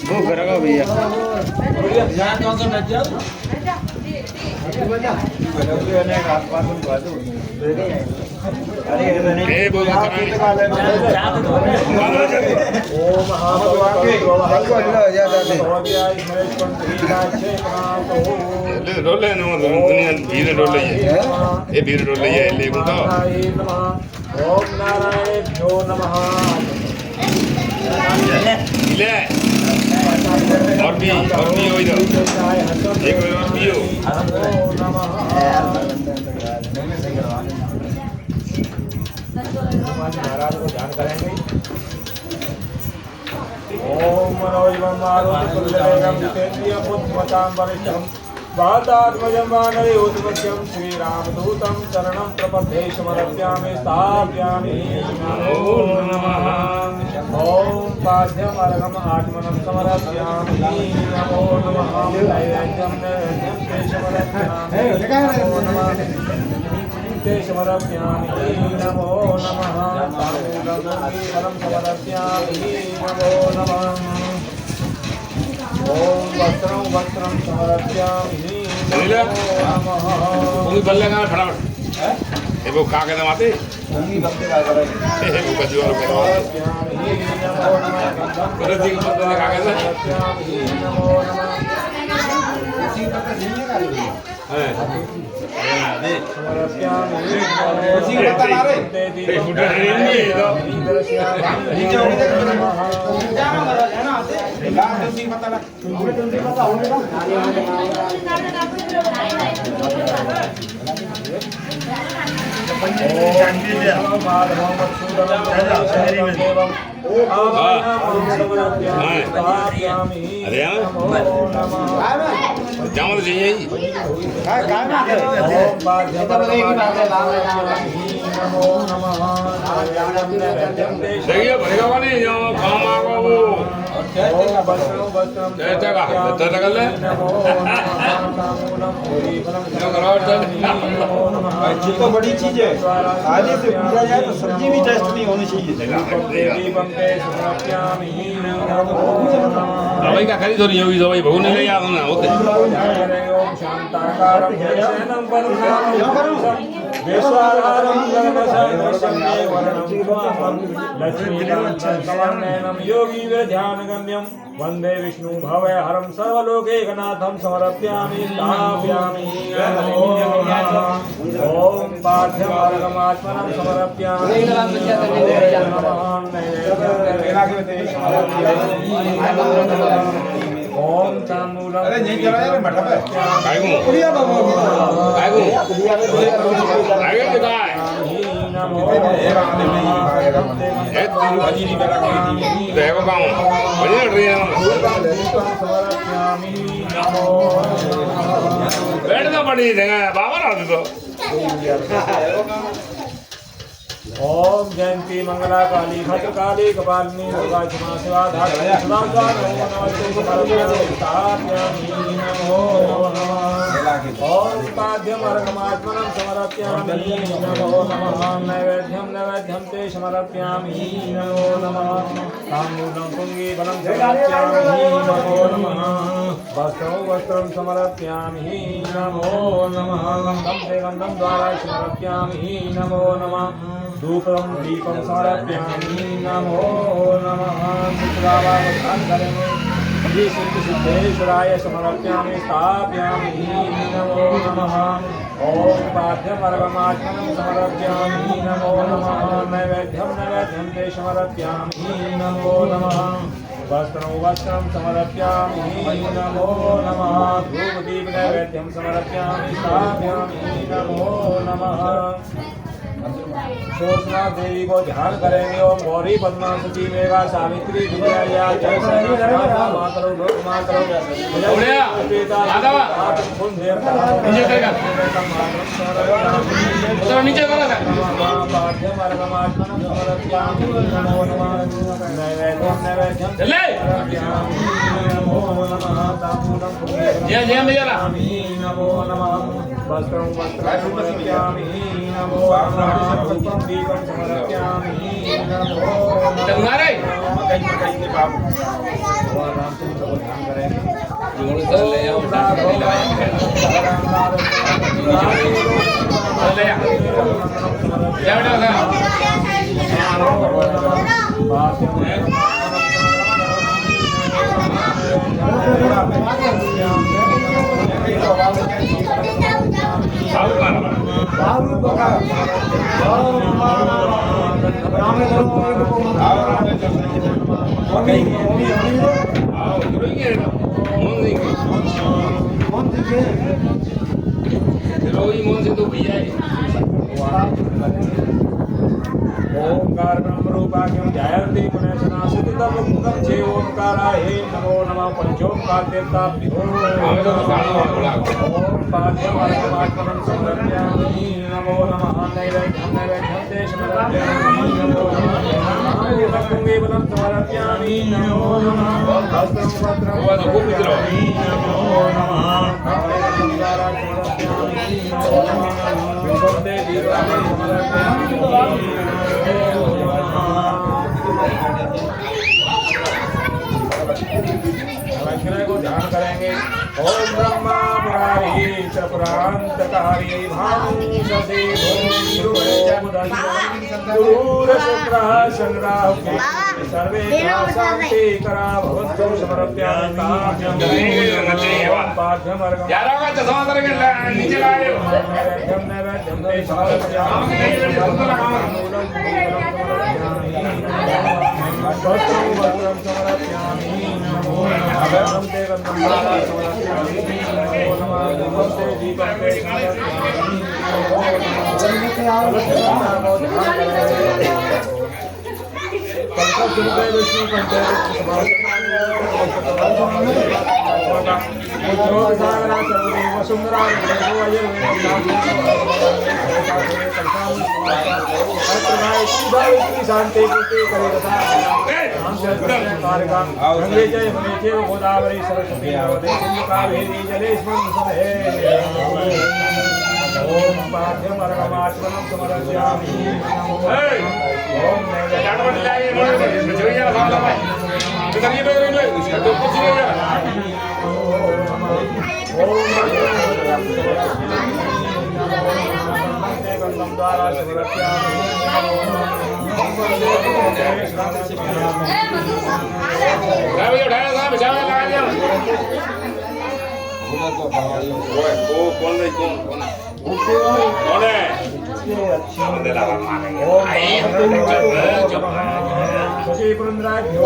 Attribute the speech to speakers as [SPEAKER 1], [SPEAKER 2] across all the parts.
[SPEAKER 1] वो करेगा भैया
[SPEAKER 2] रोले दुनिया भीड़ रोले ये भीड़ रोले ये लेकिन तो
[SPEAKER 3] ओम नारायणेभ्यो नमः
[SPEAKER 2] ले और भी हो इधर एक और भी हो
[SPEAKER 3] महाराज को ध्यान करेंगे ओम मनोजवं मारुततुल्यवेगं जितेन्द्रियं बुद्धिमतां वरिष्ठं वातात्मजं वानरयोधमध्यं श्रीरामदूतं शरणं प्रपद्ये समर्पयामि स्थापयामि नमो नमः ओम पाद्यमर्घम् आत्मनं समर्पयामि नमो नमः नैवेद्यं ते समर्पयामि नमो नमः ते समर्पयामि नमो नमः ताम्बूलं समर्पयामि नमो नमः ओम वस्त्रं समर्पयामि नमो नमः
[SPEAKER 2] बल्ले का फटाफट ये वो का कहते माते
[SPEAKER 1] उंगली बंदे का करे
[SPEAKER 2] ये वो बजी वाला कहते करे जी का का कहते
[SPEAKER 3] नमो नमः
[SPEAKER 1] उसी का नहीं है
[SPEAKER 2] हैं
[SPEAKER 3] समर्पयामि
[SPEAKER 1] उसी का बता रहे
[SPEAKER 2] ये फुटा नहीं है तो
[SPEAKER 1] नीचे उड़ के जाना मरा है ना लास्ट उसी पता लगा तुमसे पता होगा
[SPEAKER 2] जाम तो चाहिए ही देखिए भरेगा वो नहीं जो काम आगा वो कर ले
[SPEAKER 1] ये तो बड़ी चीज है आगे से पूछा जाए तो सब्जी भी टेस्ट नहीं होनी चाहिए
[SPEAKER 2] दवाई का खरीद हो रही होगी दवाई बहु नहीं ले याद ना होते
[SPEAKER 3] योगी ध्यान गम्यम वंदे विष्णु भवय हरम सर्वलोकैकनाथं समर्पयामि स्थापयामि ओम पाठ्यमार्गमात्मनं समर्पयामि ओम ताम्बूलं
[SPEAKER 1] अरे नहीं चला यार मठा पे
[SPEAKER 2] कायगो
[SPEAKER 1] कुड़िया बाबू
[SPEAKER 2] कायगो कायगो दिखाए ये तीन भाजी नहीं करा कोई देखो काम बड़ी लड़ रही है बैठना पड़ी देगा बाबा ना तो
[SPEAKER 3] ओम जयंती मंगला काली भद्रकाली कपालिनी दुर्गा क्षमा शिवा धात्री सदा नमो नमः ओम पाद्यमर्घमात्मनं समर्पयामि नमो नमः नैवेद्यं ते समर्पयामि नमो नमः ताम्बूलं पुङ्गीफलं समर्पयामि नमो नमः वस्त्रं समर्पयामि नमो नमः गन्धं ते गन्धं द्वारा समर्पयामि नमो नमः धूपं दीपं समर्पयामि नमो नमः शुक्रावावधान करेंगे श्री सिद्धेश्वराय समर्पयामि स्थापयामि नमो नमः ओम पाद्यमर्घमात्मनं समर्पयामि नमो नमः नैवेद्यं ते समर्पयामि नमो नमः वस्त्रं समर्पयामि नमो नमः धूपदीपनैवेद्यं समर्पयामि स्थापयामि नमो नमः शोषणा देवी को ध्यान करेंगे ओम गौरी पद्मा सती मेवा सावित्री विद्या जय मातरो लोक मातरो
[SPEAKER 2] नीचे करो
[SPEAKER 3] नमो नमः वस्त्रं वस्त्रं समर्पयामि नमो नमः पुष्पं दीपं समर्पयामि नमो नमः भगवान रामचंद्र को ध्यान करें
[SPEAKER 2] जोड़ कर ले आओ ले
[SPEAKER 3] ओंकार ब्रह्म रूपाख्यं ध्यायन्ति पुनः सनासितं मुक्तं चे ओंकारा हे नमो नमः पंचोंकार देवताभ्यो ओम पाद्यं अर्घमात्मनं समर्पयामि नमो नमः नैवेद्यं नैवेद्यं ते समर्पयामि नमो नमः कुंगेवलं समर्पयामि नमो नमः वस्त्रं वस्त्रं समर्पयामि नमो नमः विभुते दीपानि समर्पयामि लक्ष्मी को ध्यान करेंगे। ओम ब्रह्मा मुरारी चक्रांतकारी भांससे गुरुर शुक्रः संग्राह सर्वे शांति करा भवन्तु समर्पयामि पाठ्यम अर्घम
[SPEAKER 2] यारों का चश्मा उतार के नीचे ला दो
[SPEAKER 3] नैवेद्यम नैवेद्यम ते समर्पयामि वस्त्रं वस्त्रं समर्पयामि नमो नमः ते गन्धं समर्पयामि नमो नमः धूपं ते दीपं ते समर्पयामि नमो नमः पंचदुर्गे विष्णु पंचदश शांति गंगे जय मुने गोदावरी सरस्वती नर्मदे सिंधु कावेरी जलेस्मिन् सन्निधे ओम पाद्यम अर्घमात्मनं समर्पयामि ओम गंगम द्वारा समर्पयामि
[SPEAKER 2] कौन है दे लगा
[SPEAKER 3] श्री पुरंदराभ्यो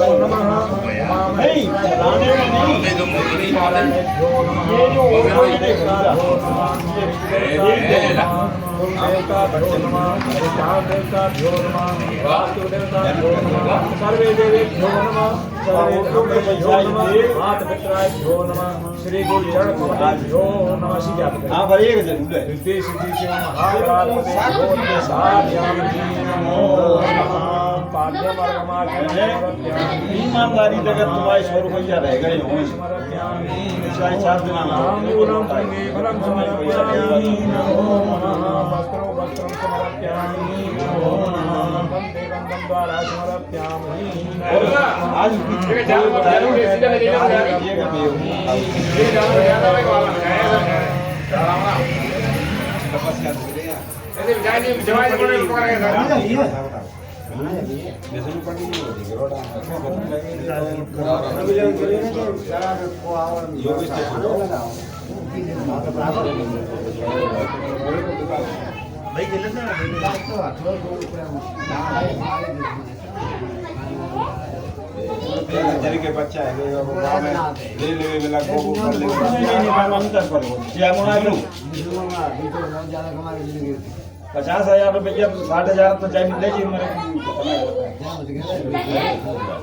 [SPEAKER 3] नमः सर्वे देवेभ्यो नमः सर्वे मातपित्राभ्यो नमः श्री गुरु चरण कमलेभ्यो नमः श्री
[SPEAKER 1] हाँ बढ़िएगा जरूर है
[SPEAKER 3] विदेश से महागणाधिपति नमो नमः पाद्यम अर्घमात्मनं
[SPEAKER 1] ईमानदारी जगत तुम्हारे 100 रुपया रहेगा ही होगा
[SPEAKER 3] समर्पयामि
[SPEAKER 1] साढ़े 4 दिन
[SPEAKER 3] नामूलं पुण्यफलं समर्पयामि नमो नमः वस्त्रं वस्त्रं समर्पयामि नमो नमः वन्दे वन्दं द्वारा समर्पयामि
[SPEAKER 1] आज जरी के बच्चा है ले ले वाला को कर ले नहीं अंतर करो क्या मोना लो 50,000 रुपया 60,000 तो चाहिए मिल जाएगी मेरे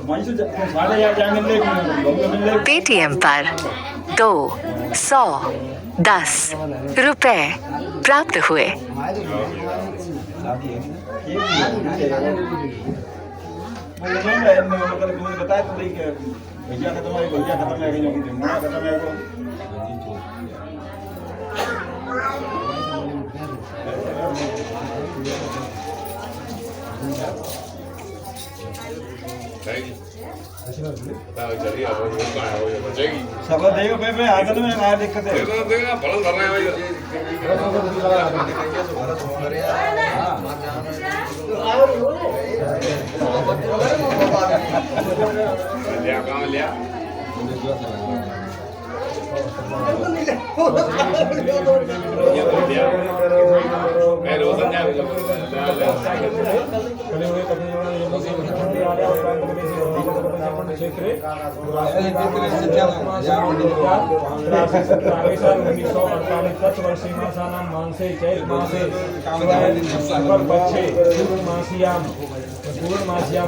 [SPEAKER 1] मनीष 60,000 चाहिए मिल जाएगी
[SPEAKER 4] पेटीएम पर 210 रुपए प्राप्त हुए।
[SPEAKER 1] बताया तो भैया खत्म है मोना खत्म है
[SPEAKER 3] सब देखो पे आदत में ना दिक्कत है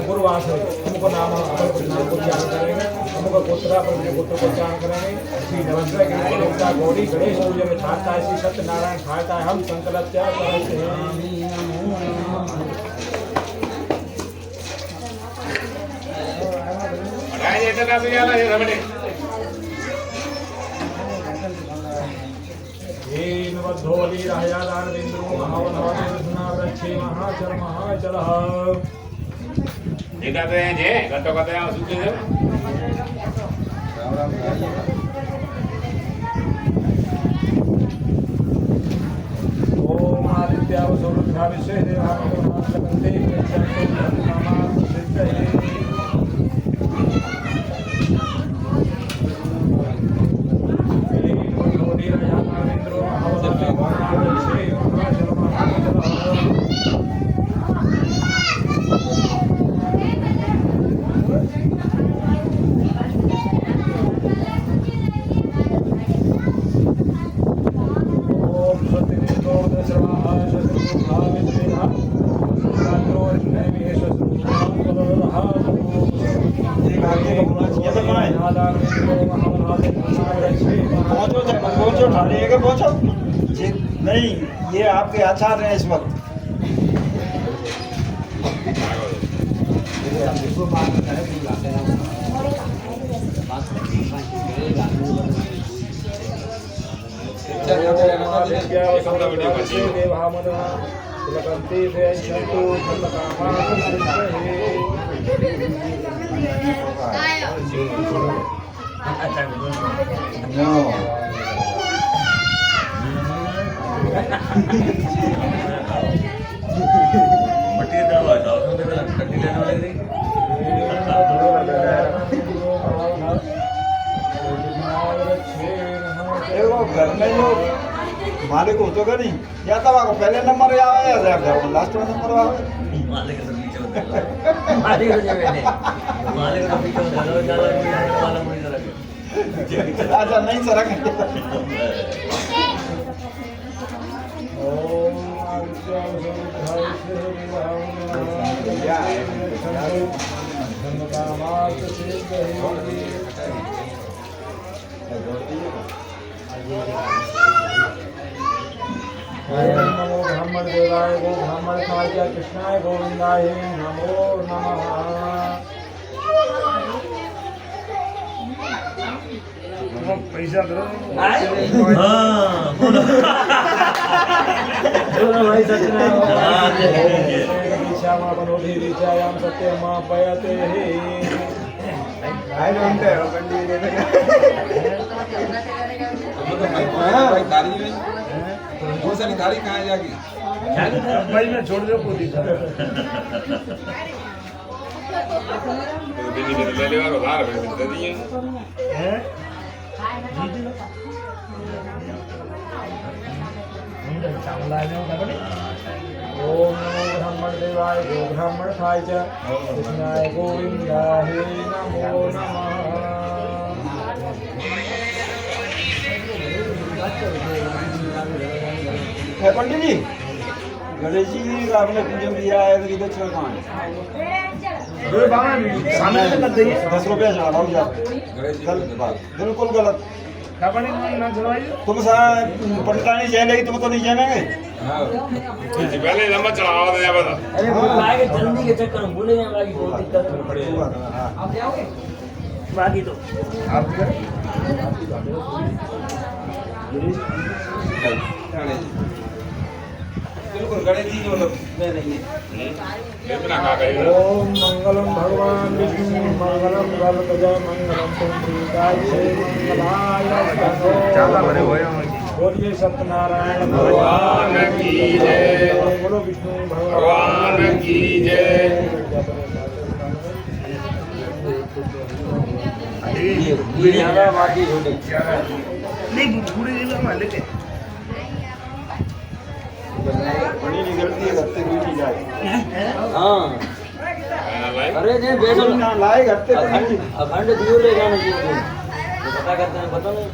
[SPEAKER 3] गुरुवास हमको नाम को ध्यान करेंगे हमको पुत्र को ध्यान करेंगे श्री नवग्रह के देवता गौरी गणेश पूजा में छाता है श्री सत्यनारायण छाता है हम संकल्प क्या करते हैं धोली राजादान बिंदु महावनवृक्षे महाचल महाचल
[SPEAKER 2] जे कहते हैं जे घटो कहते हैं सूची से
[SPEAKER 3] ओम आदित्याव सौरभ्या विश्वे देवानंदे पहुंचो नहीं ये आपके आचार हैं इस वक्त घर में जो मालिक होतो का नहीं या तब आपको पहले नंबर आवे या लास्ट में नंबर आवे मालिक तो पीछे होता है मालिक तो पीछे होता है ज्यादा वाला मुझे लगे अच्छा नहीं सरक ओम नमो ब्राह्मण देवाय गो ब्राह्मण खाय कृष्णाय गोविंदाय नमो नमः पैसा करो भाई सत्यनारायण बनोधि विचायाम सत्यमा पयते आई डोंट वो सारी गाड़ी कहाँ जाएगी भाई मैं छोड़ दो पूरी
[SPEAKER 2] ले लेगा उधार में दे दिए
[SPEAKER 3] हैं ओम नमो ब्राह्मण देवाय गो ब्राह्मण खाय च कृष्णाय गोविंदाय नमो नमः पंडित जी गणेश जी का आपने पूजन दिया है तो किधर चल कहाँ सामने से कर देंगे 10 रुपया चढ़ाओ जा बिल्कुल गलत तुम पंडित नहीं चलेगी तुम तो नहीं चलेंगे
[SPEAKER 2] पहले लंबा चढ़ावा दे बता
[SPEAKER 5] अरे वो लाएंगे जल्दी के चक्कर में भूले जाएंगे बाकी बहुत दिक्कत पड़ेगी आप जाओगे बाकी तो आप
[SPEAKER 1] बिल्कुल गणेश जी जो लोग में नहीं है।
[SPEAKER 2] इतना का कहेगा
[SPEAKER 6] ओम मंगलम भगवान विष्णु मंगलम गरुड़ध्वज मंगलम पुंडरीकाय मंगलाय बोलिए सत्यनारायण
[SPEAKER 2] भगवान की जय।
[SPEAKER 6] बोलो विष्णु
[SPEAKER 2] भगवान की जय।
[SPEAKER 5] बाकी छोटे
[SPEAKER 3] बड़ी निकलती है घर से मीठी जाए
[SPEAKER 5] हाँ अरे नहीं बेटा
[SPEAKER 3] ना लाए घर से
[SPEAKER 5] अखंड दूर ले जाना चाहिए तो पता करते हैं पता नहीं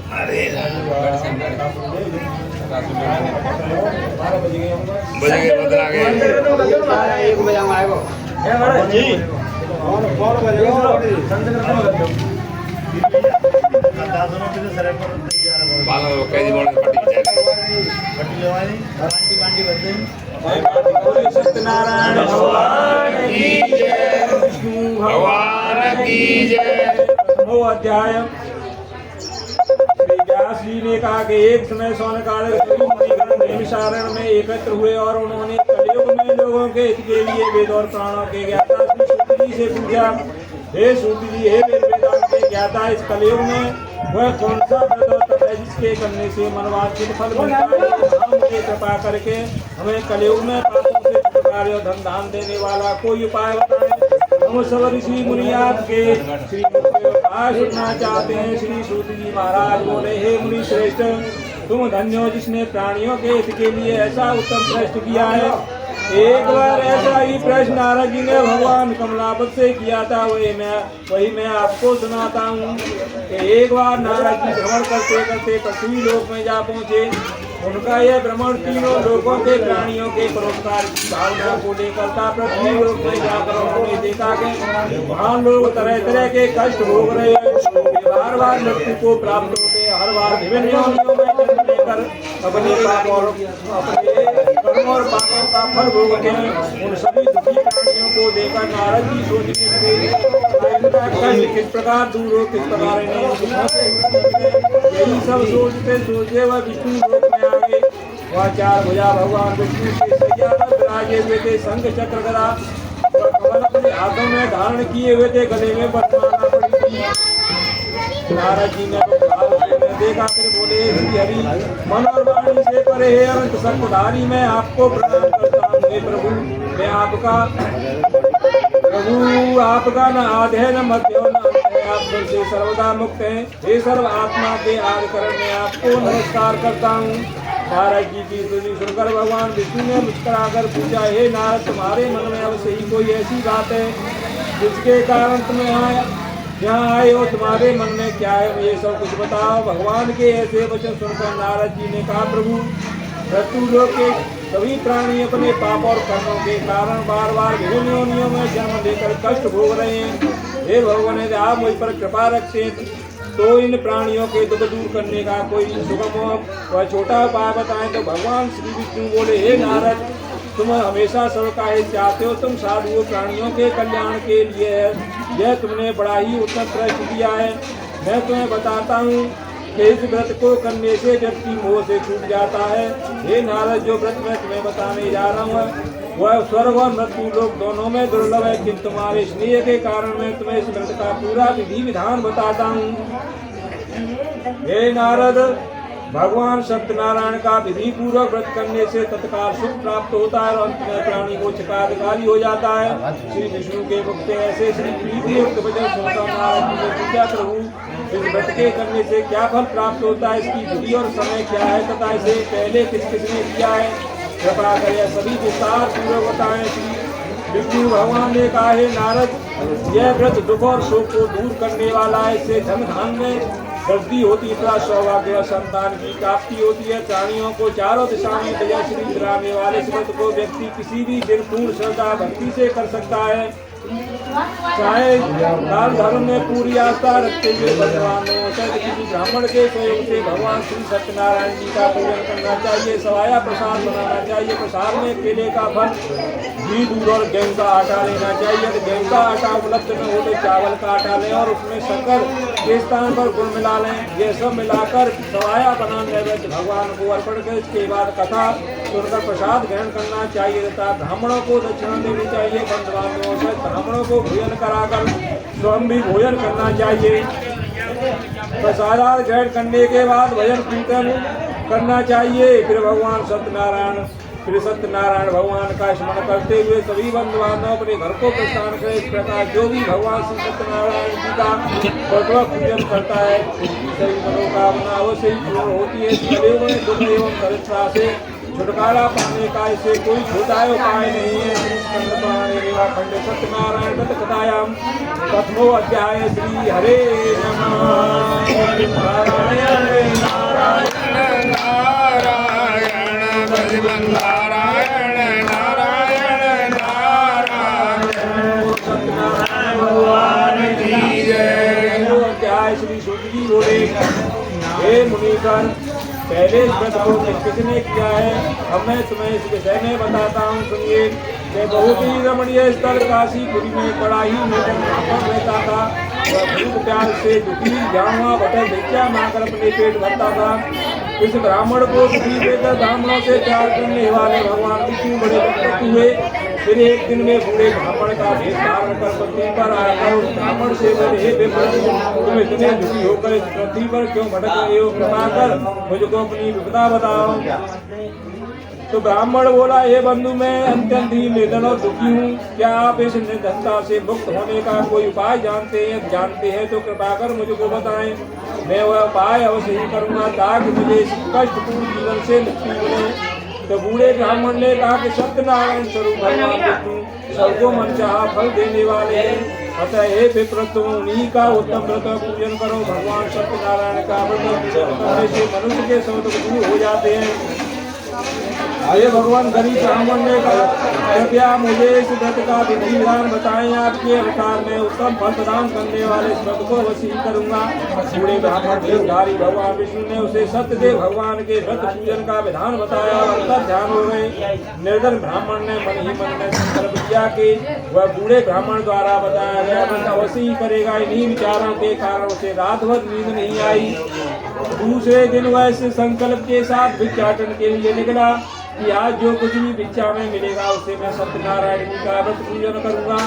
[SPEAKER 2] बज गए बदला गए
[SPEAKER 3] 1 बजे हम आएगो जी कौन बजेगा
[SPEAKER 2] बाल कैदी बोल पट्टी
[SPEAKER 6] सत्यनारायण भगवान की जय विष्णु
[SPEAKER 2] भगवान की जय।
[SPEAKER 6] प्रथमो अध्याय। श्री व्यास जी ने कहा कि एक समय सौनकाल सभी मुनिगण नैमिषारण्य में एकत्र हुए और उन्होंने कलयुग में लोगों के हित के लिए वेद और प्राणों के ज्ञाता श्री सूत जी से पूछा, हे सूत जी, हे वेद वेदांत के ज्ञाता, इस कलयुग में वह कौन सा व्रत और तप है जिसके करने से मनवांछित फल मिलता है? हाँ, मुझे कृपा करके हमें कलयुग में पापों से छुटकारे और धन धान देने वाला कोई उपाय बताएं। हम सब ऋषि मुनि आपके श्री मुख से उपाय सुनना चाहते हैं। श्री सूत जी महाराज बोले, हे मुनि श्रेष्ठ, तुम धन्य हो जिसने प्राणियों के हित के लिए ऐसा उत्तम प्रश्न किया है। एक बार ऐसा ही प्रश्न नारद जी ने भगवान कमलापत से किया था, वही मैं आपको सुनाता हूँ कि एक बार नारद जी भ्रमण करते करते पृथ्वी लोक में जा पहुँचे। उनका यह भ्रमण तीनों लोगों के प्राणियों के परोपकार की भावना को लेकर था। पृथ्वी लोक में जाकर उन्होंने देखा कि वहाँ लोग तरह तरह के कष्ट भोग रहे हैं, बार बार मृत्यु को प्राप्त होते हैं, हर बार विभिन्न योनियों में जन्म लेकर अपने पापों और पापों का फल भोगते हैं। उन सभी दुखी प्राणियों को देखकर नारद जी सोचने लगे, इनका कष्ट किस प्रकार दूर हो, किस प्रकार इन्हें दुखों से मुक्ति मिले। यही सब सोचते सोचते वह विष्णु लोक में आ गए। वह चार भुजा भगवान विष्णु के सैया पर विराजे हुए थे, शंख चक्र गदा और कमल अपने हाथों में धारण किए हुए थे, गले में बरमाला पड़ी थी। नारद जी ने देखा, फिर बोले, श्री हरि, मन और वाणी से परे हे अनंत सत्ताधारी, मैं आपको प्रणाम करता हूँ। हे प्रभु, मैं आपका न आदि है न मध्य न अंत है, आप से सर्वदा मुक्त हैं। हे सर्व आत्मा के आदि करण मैं आपको नमस्कार करता हूँ। नारद जी की स्तुति सुनकर भगवान विष्णु ने मुस्कुराकर पूछा, हे नारद, तुम्हारे मन में अवश्य ही कोई ऐसी बात है जिसके कारण तुम्हें यहाँ आए हो, तुम्हारे मन में क्या है, मुझे सब कुछ बताओ। भगवान के ऐसे वचन सुनकर नारद जी ने कहा, प्रभु, मृत्यु लोक के सभी प्राणी अपने पाप और कर्मों के कारण बार बार विभिन्न योनियों में जन्म लेकर कष्ट भोग रहे हैं। हे भगवान, यदि आप मुझ पर कृपा रखते हैं तो इन प्राणियों के दुख दूर करने का कोई सुगम व छोटा उपाय बताएं। तो भगवान श्री विष्णु बोले, हे नारद, तुम हमेशा सबका हित चाहते हो, तुम साधुओं प्राणियों के कल्याण के लिए है, यह तुमने बड़ा ही उत्तम प्रश्न किया है। मैं तुम्हें बताता हूँ कि इस व्रत को करने से व्यक्ति मोह से छूट जाता है। हे नारद, जो व्रत मैं तुम्हें बताने जा रहा हूँ वह स्वर्ग और मृत्यु लोक दोनों में दुर्लभ है, किंतु तुम्हारे स्नेह के कारण मैं तुम्हें इस व्रत का पूरा विधि विधान बताता हूँ। हे नारद, भगवान सत्यनारायण का विधि पूर्वक व्रत करने से तत्काल सुख प्राप्त होता है और अंत में प्राणी को चिकाधिकारी हो जाता है। श्री विष्णु के मुख से ऐसे श्री प्रीति युक्त वचन सुनकर नारद जी ने पूछा, प्रभु, इस व्रत के करने से क्या फल प्राप्त होता है, इसकी विधि और समय क्या है तथा इसे पहले किस किसने किया है, कृपा कर सभी विस्तार पूर्वक बताएं। श्री विष्णु भगवान ने कहा, हे नारद, यह व्रत दुख और शोक को दूर करने वाला है, इससे धन धान में वृद्धि होती है, सौभाग्य और संतान की प्राप्ति होती है, प्राणियों को चारों दिशा में दया श्री दिलाने वाले इस व्रत को व्यक्ति किसी भी दिन पूर्ण श्रद्धा भक्ति से कर सकता है। चाहे दान धर्म में पूरी आस्था रखते हुए भगवानों से किसी ब्राह्मण के सहयोग से भगवान श्री सत्यनारायण जी का पूजन करना चाहिए। सवाया प्रसाद बनाना चाहिए। प्रसाद में केले का फल, घी, दूध और गेहूं का आटा लेना चाहिए। यदि गेहूं का आटा उपलब्ध न हो तो चावल का आटा लें और उसमें शक्कर के स्थान पर गुड़ मिला लें। ये सब मिलाकर सवाया बना नैवेद्य भगवान को अर्पण कर इसके बाद कथा सुनकर प्रसाद ग्रहण करना चाहिए तथा ब्राह्मणों को दक्षिणा देनी चाहिए। बंधु बांधवों से ब्राह्मणों को भोजन कराकर स्वयं भी भोजन करना चाहिए। प्रसाद ग्रहण करने के बाद भजन कीर्तन करना चाहिए। फिर सत्यनारायण भगवान का स्मरण करते हुए सभी बंधु बांधव अपने घर को प्रस्थान करें। इस प्रकार जो भी भगवान श्री सत्यनारायण जी का व्रत पूजन करता है सही मनोकामना अवश्य ही पूर्ण होती है। कलियुग में दुख एवं दरिद्रता से छुटकारा पाने का इसे कोई छोटा उपाय नहीं है। श्री स्कंद सत्यनारायण व्रत कथायाम प्रथमो अध्याय। श्री हरे नमः। नारायण नारायण नारायण नारायण नारायण नारायण सत्यनारायण भगवान की जय। अध्याय। श्री सूत जी बोले, हे मुनिकर, पहले इस व्रत को किसने किया है अब मैं तुम्हें इस विषय में बताता हूँ, सुनिए। मैं बहुत ही रमणीय स्थल काशीपुरी में बड़ा ही निर्धन ब्राह्मण रहता था। वह भूख प्यास से दुखी जामुआ बटर भिक्षा मांगकर अपने पेट भरता था। इस ब्राह्मण को दुखी देकर ब्राह्मणों से प्यार करने वाले भगवान विष्णु बड़े भक्त हुए। फिर एक दिन में बूढ़े ब्राह्मण का भेष धारण कर पृथ्वी पर आकर उस ब्राह्मण से बोले, हे विप्र, तुम इतने दुखी होकर इस पृथ्वी पर क्यों भटक रहे हो? कृपा कर मुझको अपनी विपदा बताओ। तो ब्राह्मण बोला, हे बंधु, मैं अत्यंत ही निर्धन और दुखी हूँ। क्या आप इस निर्धनता से मुक्त होने का कोई उपाय जानते हैं तो कृपा कर मुझको बताएं। मैं वह उपाय अवश्य ही करूँगा ताकि मुझे इस कष्टपूर्ण जीवन से मुक्ति मिले। तो बूढ़े ब्राह्मण ने कहा कि सत्यनारायण स्वरूप भगवान विष्णु सबको मनचाहा फल देने वाले हैं। अतः हे विप्र, तुम उन्हीं का उत्तम व्रत पूजन करो। भगवान सत्यनारायण का व्रत करने से मनुष्य के सब दुख दूर हो जाते हैं। ये भगवान गरीब ब्राह्मण ने कहा, कृपया मुझे इस व्रत का विधि विधान बताएं। आपके अनुसार मैं उत्तम फल प्रदान करने वाले इस व्रत को अवश्य करूंगा। बूढ़े ब्राह्मण देवधारी भगवान विष्णु ने उसे सत्यदेव भगवान के व्रत पूजन का विधान बताया और अंतर ध्यान हो गए। निर्धन ब्राह्मण ने मन ही मन में संकल्प किया कि वह बूढ़े ब्राह्मण द्वारा बताया गया व्रत अवश्य ही करेगा। इन्हीं विचारों के कारण उसे रात भर नींद नहीं आई। दूसरे दिन वह इस संकल्प के साथ भिक्षाटन के लिए निकला कि आज जो कुछ भी भिक्षा में मिलेगा उसे मैं सत्यनारायण जी का व्रत पूजन करूंगा।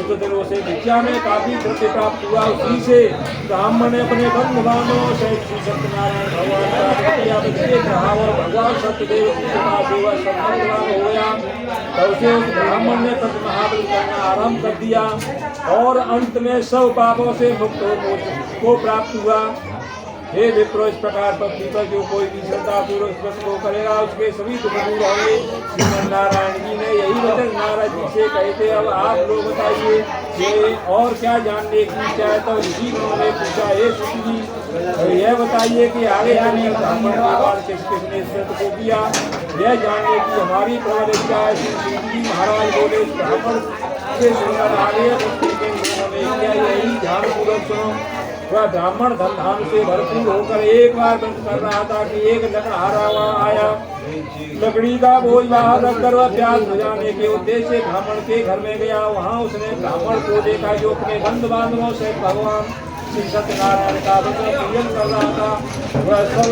[SPEAKER 6] उस दिन उसे भिक्षा में काफी द्रव्य प्राप्त हुआ। उसी से ब्राह्मण ने अपने बंधु बांधवों से सत्यनारायण भगवान का व्रत किया। बच्चे कहा और भगवान सत्यदेव की कृपा से वह सफलवान हो गया। तो उसे उस ब्राह्मण ने व्रत महाव्रत करना आरंभ कर दिया और अंत में सब पापों से मुक्त को प्राप्त हुआ। हे विप्रो, इस प्रकार पृथ्वी पर जो कोई भी श्रद्धा पूर्वक इस व्रत को करेगा उसके सभी दुख दूर होंगे। श्रीमन नारायण जी ने यही वचन नारद जी से कहे थे। अब आप लोग बताइए कि और क्या जानने की इच्छा है? तो ऋषि ने पूछा, हे सूत जी, तो यह बताइए कि आगे आने ब्राह्मण के बाद किस किसने इस व्रत को किया, यह जानने की हमारी प्रबल इच्छा है। सूत जी महाराज बोले, ब्राह्मण से सुनकर आगे यही ध्यान पूर्वक सुनो। वह ब्राह्मण धन धान से भरपूर होकर एक बार व्रत कर रहा था कि एक लकड़हारा वहाँ आया। लकड़ी का बोझ बाहर रखकर वह प्यास बुझाने के उद्देश्य से ब्राह्मण के घर में गया। वहाँ उसने ब्राह्मण को देखा जो अपने बंधु बांधवों से भगवान श्री सत्यनारायण का व्रत पूजन कर रहा था। वह सब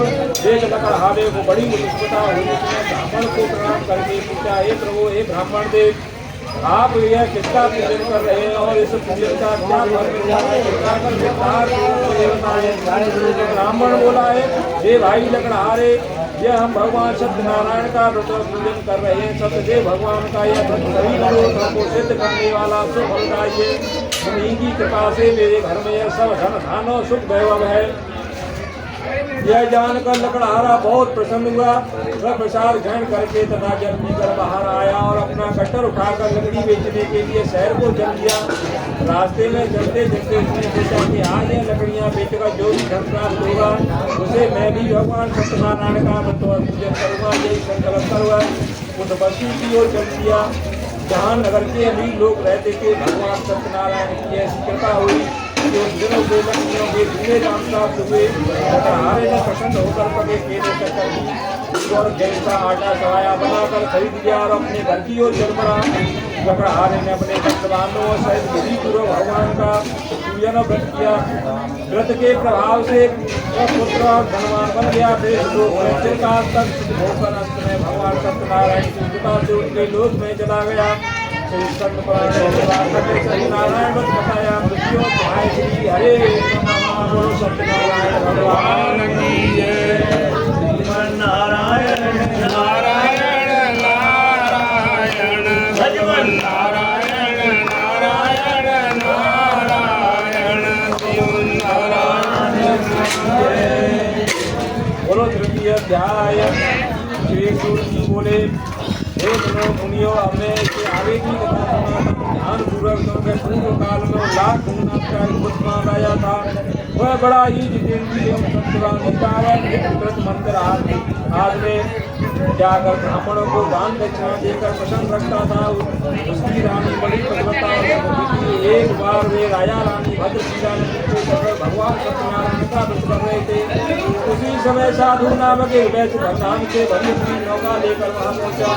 [SPEAKER 6] एक लकड़हारे को बड़ी मुश्किलता हुई। उसने ब्राह्मण को प्रणाम करके पूछा, हे प्रभु, हे ब्राह्मण देव, आप यह किसका पूजन कर रहे हैं और इस पूजन का क्या फल मिलता है? ब्राह्मण बोला है, हे भाई लकड़हारे, यह हम भगवान सत्यनारायण का व्रत पूजन कर रहे हैं। सत्यदेव भगवान का यह व्रत सभी मनोरथों को सिद्ध करने वाला सुफलदायी है। उन्हीं की कृपा से मेरे घर में यह सब धन धान और सुख वैभव है। यह जानकर लकड़हारा बहुत प्रसन्न हुआ। वह प्रसाद ग्रहण करके तथा जल पीकर बाहर आया और अपना कट्टर उठाकर लकड़ी बेचने के लिए शहर को चल दिया। रास्ते में चलते चलते उसने सोचा कि आज यह लकड़ियाँ बेचकर जो भी धन प्राप्त होगा उसे मैं भी भगवान सत्यनारायण का व्रत पूजन करूँगा। यही संकल्प कर वह उस बस्ती की ओर चल दिया। जहाँ नगर के अमीर लोग रहते थे, भगवान सत्यनारायण की ऐसी कृपा हुई कि उस दिनों से लक्ष्मियों के पूरे काम प्राप्त हुए। हमारे ने प्रसन्न होकर कभी केले चक्कर दी और जैसा आटा सवाया बनाकर खरीद लिया और अपने घर की ओर चल पड़ा। गकड़हारे ने अपने भक्तवानों सहित विधि पूर्वक भगवान का पूजन और व्रत किया। व्रत के प्रभाव से पुत्र और धनवान बन गया। देश लोग चिरकाल तक होकर अंत में भगवान सत्यनारायण की कृपा से उनके लोक में चला गया। सत्यनारायण व्रत बताया। मृत्यु श्री हरे नमः। बोलो सत्यनारायण भगवान की जय।
[SPEAKER 2] नारायण नारायण नारायण भगवान नारायण नारायण नारायण शिव नारायण।
[SPEAKER 6] बोलो तृतीय अध्याय। श्री सूर्य जी बोले, हे मनो मुनियो, हमें इससे आगे की कथा सुना। ध्यान पूर्वक सुनकर पूर्व काल में लाख गुना लाया था। वह बड़ा ही जितेंद्रिय एवं सत्यवादी था। वह मंत्र आज में जाकर ब्राह्मणों को दान दक्षिणा देकर प्रसन्न रखता था। उसकी रानी बड़ी पतिव्रता थी। एक बार वे राजा रानी भद्रशिला ने भगवान सत्यनारायण का व्रत कर रहे थे। उसी समय साधु नामक एक वैश्य भगवान से भरी हुई नौका लेकर वहां पहुंचा।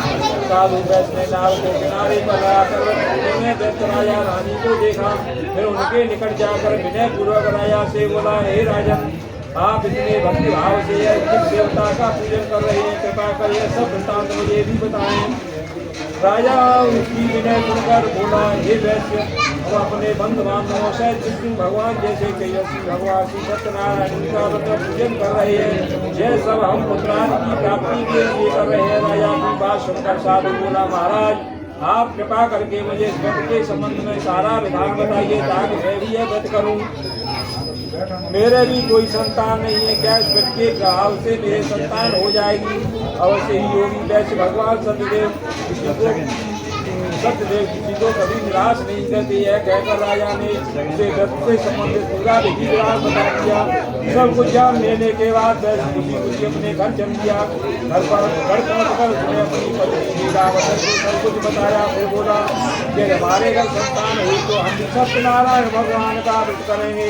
[SPEAKER 6] साधु वैश्य ने नाव को किनारे पर लगाकर राजा रानी को देखा। फिर उनके निकट जाकर विनय पूर्वक राजा से बोला, हे राजन, आप इतने भक्ति भाव से किस देवता का पूजन कर रहे हैं? कृपा कर यह सब वृत्तांत मुझे भी बताएं। राजा उसकी विनय सुनकर बोला, हे वैश्य, हम अपने बंधु बांधवों से विष्णु भगवान जैसे तेजस्वी भगवान श्री सत्यनारायण का पूजन कर रहे हैं। यह सब हम पुत्रादि की प्राप्ति के लिए कर रहे हैं। राजा की बात सुनकर साधु बोला, महाराज, आप कृपा करके मुझे इस व्रत के संबंध में सारा विधान बताइए ताकि मैं भी यह व्रत करूं। मेरे भी कोई संतान नहीं है, क्या इस व्रत के प्रभाव से मेरे संतान हो जाएगी? अवश्य ही होगी। वैसे भगवान सत्यदेव किसी को कभी निराश नहीं करती है। कहकर राजा ने उसे व्रत से संबंधित पूरा विधि विधान बता दिया। सब कुछ जान लेने के बाद वैसे खुशी अपने घर चल दिया। घर पहुंचकर उसने अपनी पत्नी लीलावती को सब कुछ बताया। फिर बोला कि हमारे घर संतान हुई तो हम सत्यनारायण भगवान का व्रत करेंगे।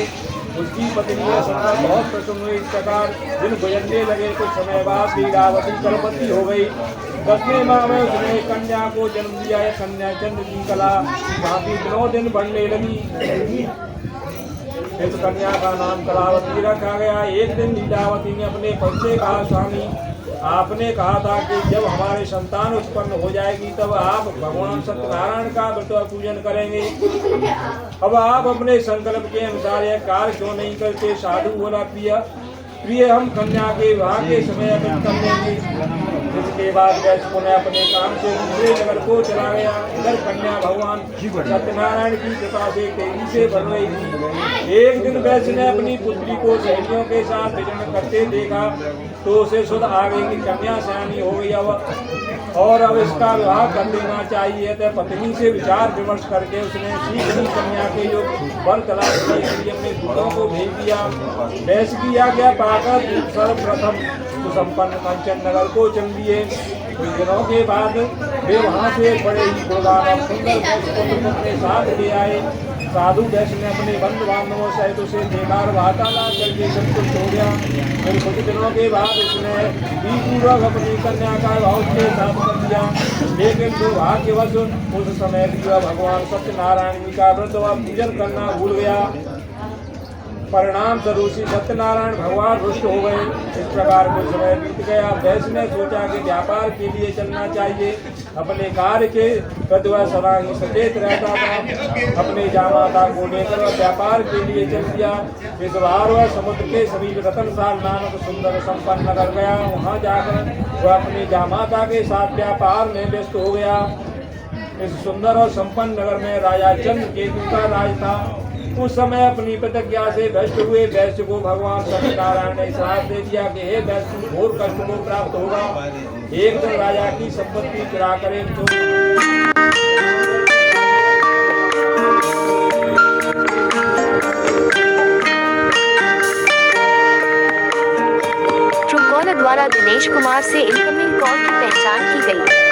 [SPEAKER 6] उसकी पत्नी सुनकर बहुत प्रसन्न हुई। इस प्रकार दिन गुजरने लगे। कुछ समय बाद लीलावती गर्भवती हो गई। 10वें माह में उसने कन्या को जन्म दिया। कन्या चंद्र की कला काफी दिनों दिन बढ़ने लगी। इस कन्या का नाम कलावती रखा गया। एक दिन लीलावती ने अपने पति से कहा, स्वामी, आपने कहा था कि जब हमारे संतान उत्पन्न हो जाएगी तब आप भगवान सत्यनारायण का व्रत पूजन करेंगे। अब आप अपने संकल्प के अनुसार यह कार्य क्यों नहीं करते? साधु बोला, प्रिय, हम कन्या के विवाह के समय व्रत कर लेंगे। इसके बाद वैश्य ने अपने काम से दूसरे नगर को चला गया। इधर कन्या भगवान सत्यनारायण की कृपा से तेजी से बढ़ रही थी। एक दिन वैश्य ने अपनी पुत्री को सहेलियों के साथ विचरण करते देखा तो उसे सुध आ गई कि कन्या सयानी हो गई और अब इसका विवाह कर लेना चाहिए। तो पत्नी से विचार विमर्श करके उसने शीघ्र कन्या के जो वर तलाश के लिए अपने दूतों को भेज दिया। वैश्य की आज्ञा पाकर सर्वप्रथम सुसंपन्न कंचन नगर को चल दिए। कुछ दिनों के बाद वे वहाँ से बड़े ही गोदान और सुंदर वैश्य को अपने साथ ले आए। साधु वैश्य ने अपने बंधु बांधवों सहित उसे बेकार वार्तालाप करके संतुष्ट हो गया। फिर कुछ दिनों के बाद उसने पूर्वक अपनी कन्या का विवाह के साथ कर दिया। लेकिन दुर्भाग्यवश उस समय भी वह भगवान सत्यनारायण जी का व्रत व पूजन करना भूल गया। परिणाम स्वरूप सत्यनारायण भगवान रुष्ट हो गए। इस प्रकार कुछ समय बीत गया। वैश्य ने सोचा कि व्यापार के लिए चलना चाहिए। अपने कार्य के प्रति वह सदा ही सचेत रहता था। अपने जामाता को लेकर वह व्यापार के लिए चल दिया। इस बार वह समुद्र के समीप रतनसाल नामक सुंदर संपन्न नगर गया। वहाँ जाकर वह अपनी जामाता के साथ व्यापार में व्यस्त हो गया। इस सुंदर और संपन्न नगर में राजा चंद्रकेतु का राज था। उस समय अपनी प्रतिज्ञा से भ्रष्ट हुए वैश्य को भगवान सत्यनारायण ने श्राप दे दिया कि हे वैश्य, घोर कष्ट को प्राप्त होगा। एक दिन राजा की संपत्ति चुरा करे तो
[SPEAKER 4] ट्रूकॉलर द्वारा दिनेश कुमार से इनकमिंग कॉल की पहचान की गई।